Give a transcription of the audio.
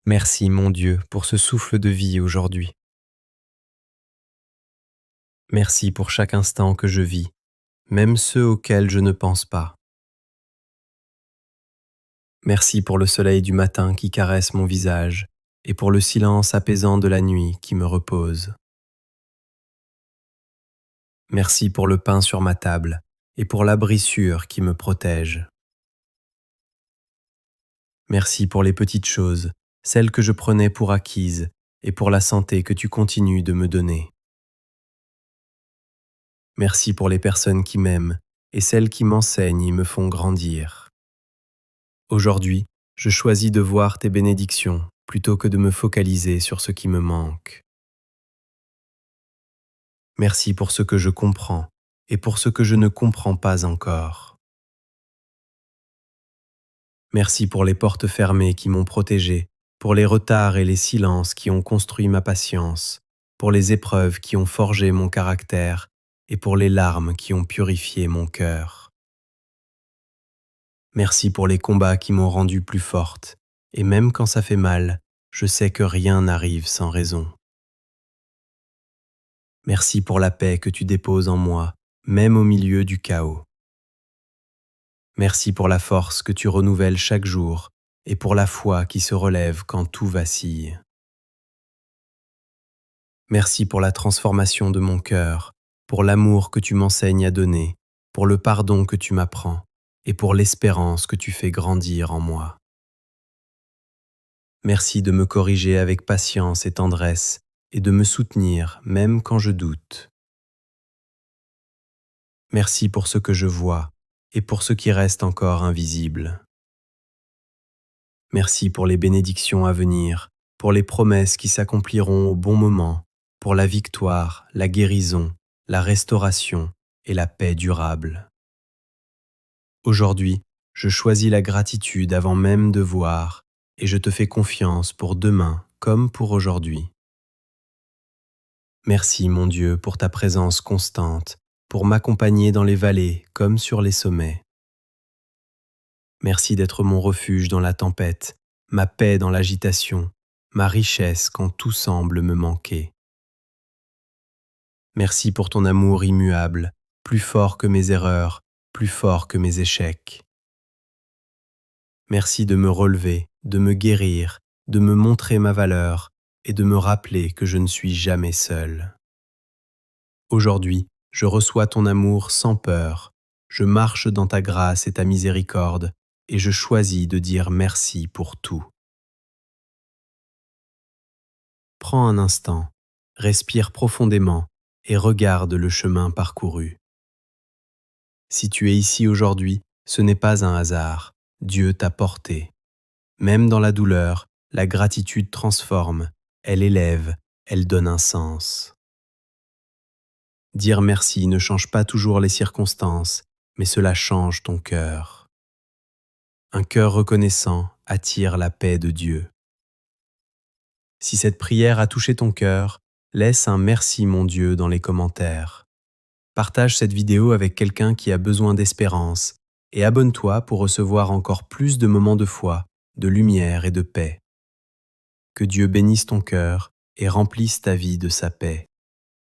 Merci mon Dieu pour ce souffle de vie aujourd'hui. Merci pour chaque instant que je vis, même ceux auxquels je ne pense pas. Merci pour le soleil du matin qui caresse mon visage et pour le silence apaisant de la nuit qui me repose. Merci pour le pain sur ma table et pour l'abri sûr qui me protège. Merci pour les petites choses, celles que je prenais pour acquises et pour la santé que tu continues de me donner. Merci pour les personnes qui m'aiment et celles qui m'enseignent et me font grandir. Aujourd'hui, je choisis de voir tes bénédictions plutôt que de me focaliser sur ce qui me manque. Merci pour ce que je comprends et pour ce que je ne comprends pas encore. Merci pour les portes fermées qui m'ont protégé, pour les retards et les silences qui ont construit ma patience, pour les épreuves qui ont forgé mon caractère et pour les larmes qui ont purifié mon cœur. Merci pour les combats qui m'ont rendue plus forte, et même quand ça fait mal, je sais que rien n'arrive sans raison. Merci pour la paix que tu déposes en moi, même au milieu du chaos. Merci pour la force que tu renouvelles chaque jour et pour la foi qui se relève quand tout vacille. Merci pour la transformation de mon cœur, pour l'amour que tu m'enseignes à donner, pour le pardon que tu m'apprends et pour l'espérance que tu fais grandir en moi. Merci de me corriger avec patience et tendresse et de me soutenir même quand je doute. Merci pour ce que je vois et pour ce qui reste encore invisible. Merci pour les bénédictions à venir, pour les promesses qui s'accompliront au bon moment, pour la victoire, la guérison, la restauration et la paix durable. Aujourd'hui, je choisis la gratitude avant même de voir et je te fais confiance pour demain comme pour aujourd'hui. Merci mon Dieu pour ta présence constante, pour m'accompagner dans les vallées comme sur les sommets. Merci d'être mon refuge dans la tempête, ma paix dans l'agitation, ma richesse quand tout semble me manquer. Merci pour ton amour immuable, plus fort que mes erreurs, plus fort que mes échecs. Merci de me relever, de me guérir, de me montrer ma valeur et de me rappeler que je ne suis jamais seul. Aujourd'hui, je reçois ton amour sans peur, je marche dans ta grâce et ta miséricorde et je choisis de dire merci pour tout. Prends un instant, respire profondément et regarde le chemin parcouru. Si tu es ici aujourd'hui, ce n'est pas un hasard, Dieu t'a porté. Même dans la douleur, la gratitude transforme, elle élève, elle donne un sens. Dire merci ne change pas toujours les circonstances, mais cela change ton cœur. Un cœur reconnaissant attire la paix de Dieu. Si cette prière a touché ton cœur, laisse un merci mon Dieu dans les commentaires. Partage cette vidéo avec quelqu'un qui a besoin d'espérance et abonne-toi pour recevoir encore plus de moments de foi, de lumière et de paix. Que Dieu bénisse ton cœur et remplisse ta vie de sa paix.